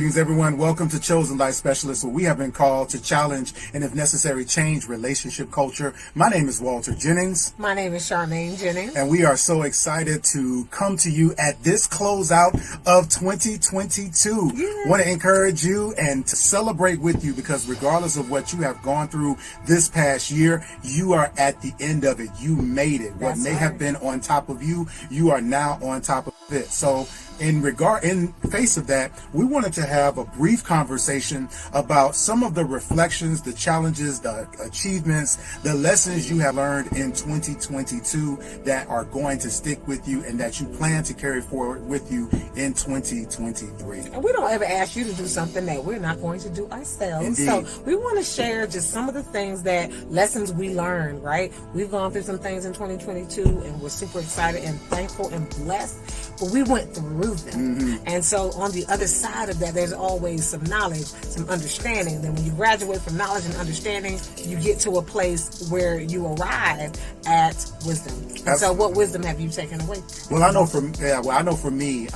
Greetings, everyone. Welcome to Chosen Life Specialists, where we have been called to challenge and, if necessary, change relationship culture. My name is Walter Jennings. My name is Charmaine Jennings. And we are so excited to come to you at this closeout of 2022. Yeah. Want to encourage you and to celebrate with you, because regardless of what you have gone through this past year, you are at the end of it. You made it. What may have been on top of you, you are now on top of it. So in face of that, we wanted to have a brief conversation about some of the reflections, the challenges, the achievements, the lessons you have learned in 2022 that are going to stick with you and that you plan to carry forward with you in 2023. And we don't ever ask you to do something that we're not going to do ourselves. Indeed. So we want to share just some of the things lessons we learned, right? We've gone through some things in 2022 and we're super excited and thankful and blessed, but we went through them. Mm-hmm. And so on the other side of that, there's always some knowledge, some understanding. Then when you graduate from knowledge and understanding, you get to a place where you arrive at wisdom. And so what wisdom have you taken away? Well, I know for me,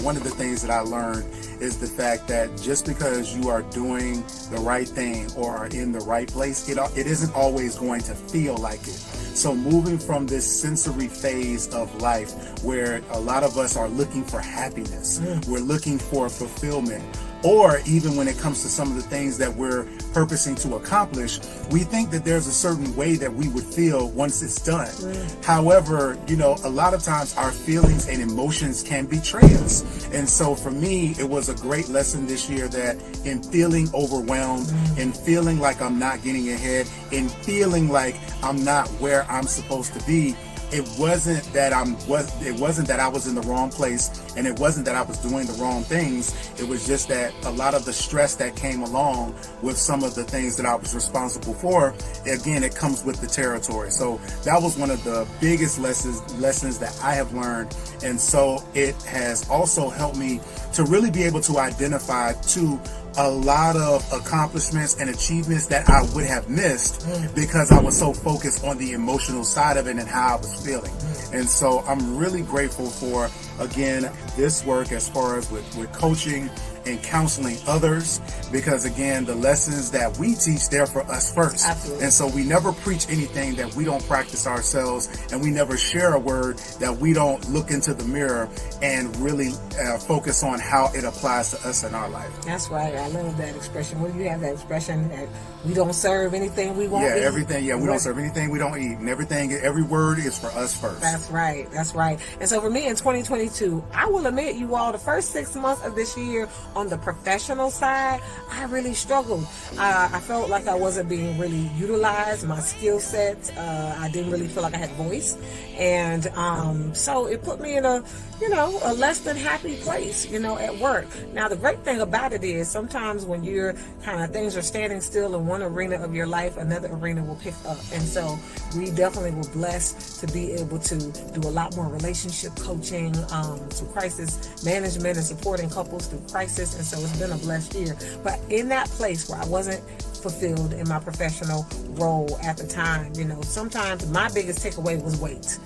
one of the things that I learned is the fact that just because you are doing the right thing or are in the right place, it isn't always going to feel like it. So moving from this sensory phase of life where a lot of us are looking for happiness, we're looking for fulfillment, or even when it comes to some of the things that we're purposing to accomplish, we think that there's a certain way that we would feel once it's done. However, a lot of times our feelings and emotions can betray us. And so for me, it was a great lesson this year that in feeling overwhelmed, in feeling like I'm not getting ahead, in feeling like I'm not where I'm supposed to be, it wasn't that I was in the wrong place, and it wasn't that I was doing the wrong things. It was just that a lot of the stress that came along with some of the things that I was responsible for, again, it comes with the territory. So that was one of the biggest lessons that I have learned. And so it has also helped me to really be able to identify a lot of accomplishments and achievements that I would have missed because I was so focused on the emotional side of it and how I was feeling. And so I'm really grateful for, again, this work as far as with coaching and counseling others, because again, the lessons that we teach, they're for us first. Absolutely. And so we never preach anything that we don't practice ourselves, and we never share a word that we don't look into the mirror and really focus on how it applies to us in our life. That's right. I love that expression. When you have that expression that we don't serve anything we won't eat. Everything. Yeah, we don't serve anything we don't eat, and every word is for us first. That's right. That's right. And so for me in 2022, I will admit, you all, the first 6 months of this year on the professional side, I really struggled. I felt like I wasn't being really utilized. My skill set, I didn't really feel like I had voice. And so it put me in a less than happy place, at work. Now, the great thing about it is sometimes when you're things are standing still in one arena of your life, another arena will pick up. And so we definitely were blessed to be able to do a lot more relationship coaching, some crisis management and supporting couples through crisis. And so it's been a blessed year. But in that place where I wasn't fulfilled in my professional role at the time, sometimes my biggest takeaway was weight.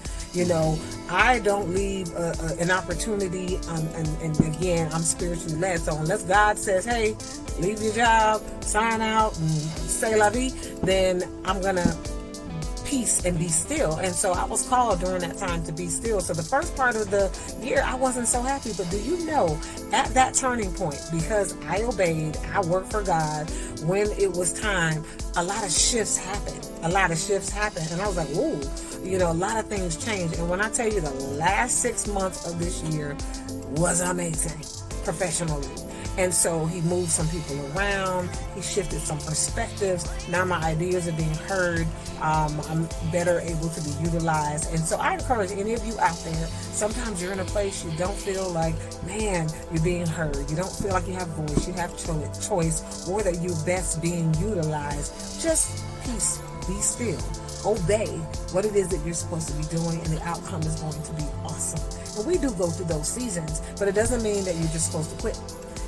I don't leave an opportunity, and again, I'm spiritually led, so unless God says, hey, leave your job, sign out, and say la vie, then I'm going to peace and be still. And so I was called during that time to be still. So the first part of the year, I wasn't so happy. But do you know, at that turning point, because I obeyed, I worked for God, when it was time, a lot of shifts happened. And I was like, whoa, a lot of things changed. And when I tell you the last 6 months of this year was amazing professionally. And so he moved some people around. He shifted some perspectives. Now my ideas are being heard. I'm better able to be utilized. And so I encourage any of you out there, sometimes you're in a place you don't feel like, man, you're being heard. You don't feel like you have voice, you have choice, or that you're best being utilized. Just peace, be still. Obey what it is that you're supposed to be doing, and the outcome is going to be awesome. And we do go through those seasons, but it doesn't mean that you're just supposed to quit.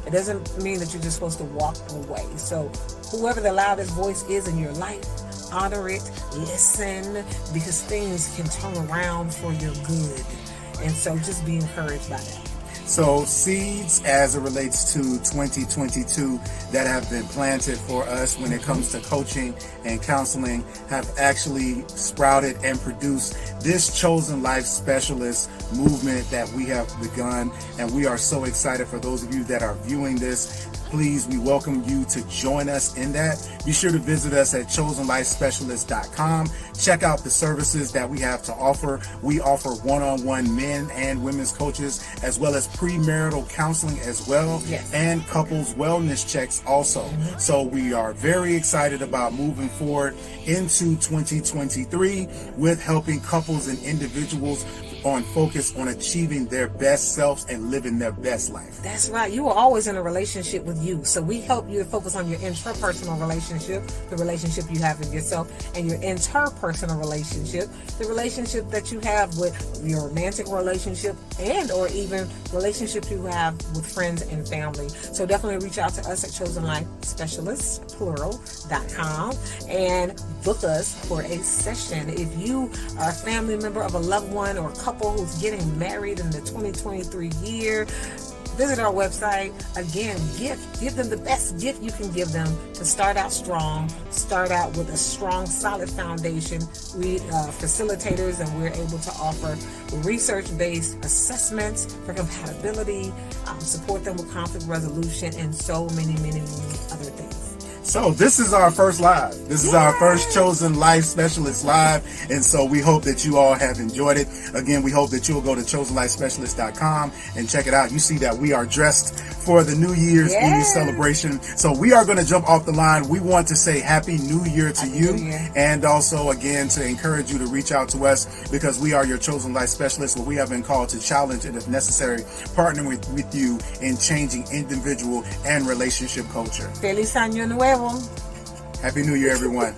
It doesn't mean that you're just supposed to walk away. So whoever the loudest voice is in your life, honor it, listen, because things can turn around for your good. And so just be encouraged by that. So seeds as it relates to 2022 that have been planted for us when it comes to coaching and counseling have actually sprouted and produced this Chosen Life Specialist movement that we have begun. And we are so excited for those of you that are viewing this. Please, we welcome you to join us in that. Be sure to visit us at chosenlifespecialist.com. Check out the services that we have to offer. We offer one-on-one men and women's coaches, as well as premarital counseling as well, yes, and couples wellness checks also. So we are very excited about moving forward into 2023 with helping couples and individuals on focus on achieving their best selves and living their best life. That's right. You are always in a relationship with you. So we help you to focus on your interpersonal relationship, the relationship you have with yourself, and your interpersonal relationship, the relationship that you have with your romantic relationship and or even relationships you have with friends and family. So definitely reach out to us at chosenlifespecialists.com and book us for a session. If you are a family member of a loved one or a couple who's getting married in the 2023 year, visit our website. Again, give them the best gift you can give them to start out strong, start out with a strong, solid foundation. We facilitators, and we're able to offer research-based assessments for compatibility, support them with conflict resolution, and so many, many, many other things. So this is our first live. This is our first Chosen Life Specialist live. And so we hope that you all have enjoyed it. Again, we hope that you'll go to chosenlifespecialist.com and check it out. You see that we are dressed for the New Year's Eve celebration. So we are going to jump off the line. We want to say Happy New Year to you. And also, again, to encourage you to reach out to us because we are your Chosen Life Specialists, where we have been called to challenge and, if necessary, partner with you in changing individual and relationship culture. Feliz Año Nuevo. Happy New Year, everyone.